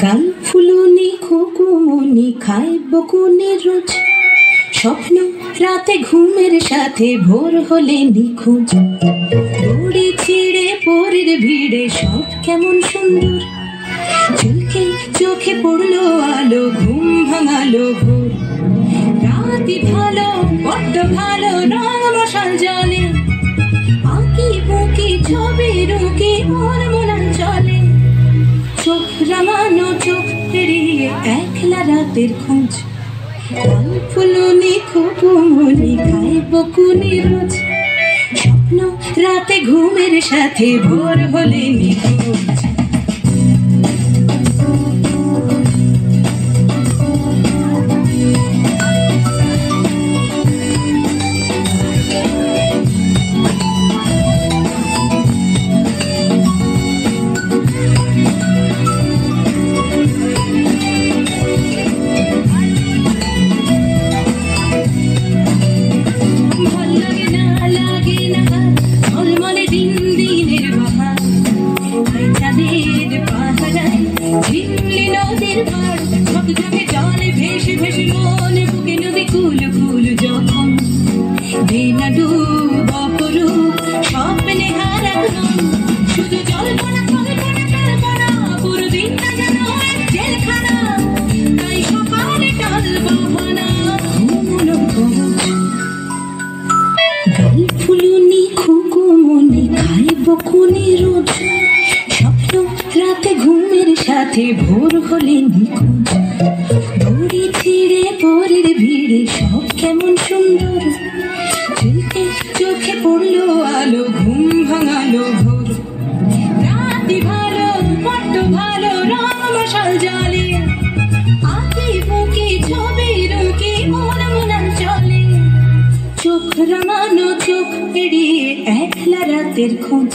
গাল ফুলনি খোকুমনি খায় বকুনি রোজ, স্বপ্ন রাতে ঘুমের সাথে ভোর হলে নিখোঁজ। দড়ি ছিঁড়ে পরের ভিড়ে সব কেমন সুন্দর, চুলকে চোখে পড়লো আলো, ঘুম ভাঙালো ভোর। রাতি ভালো বড্ড ভালো, রং মশাল জলে, আঁকি বুকি ছবি রুকি মন মনান চলে। চোখ রাঙানো চোখ পেরিয়ে একলা রাতের খোঁজ, গাল ফুলনি খোকুমনি খায় বকুনি রোজ, স্বপ্ন রাতে ঘুমের সাথে ভোর হলে নিখোঁজ। জলে ভেসে ভেসে মনে বুকে নদী কুল কুল যখন, বিনা ডুব অপরূপ স্বপ্নে হারাত মন, শুধু জল্পনা কল্পনা কল্পনা, পুরো দিনটা যেন এক জেলখানা, তাই সকালে টাল বাহানা ঘুমোনোর খোঁজ। গাল ফুলনি খোকুমনি খায় বকুনি রোজ, স্বপ্ন রাতে ঘুমের সাথে ভোর হলে নিখোঁজ। দড়ি ছিঁড়ে পরের ভিড়ে সব কেমন সুন্দর, চুলকে চোখে পড়লো আলো, ঘুম ভাঙালো ভোর। রাতি ভালো বড্ড ভালো, রং মশাল জলে, আঁকি বুকি ছবি রুকি মন মনান চলে। চোখ রাঙানো চোখ পেরিয়ে একলা রাতের খোঁজ,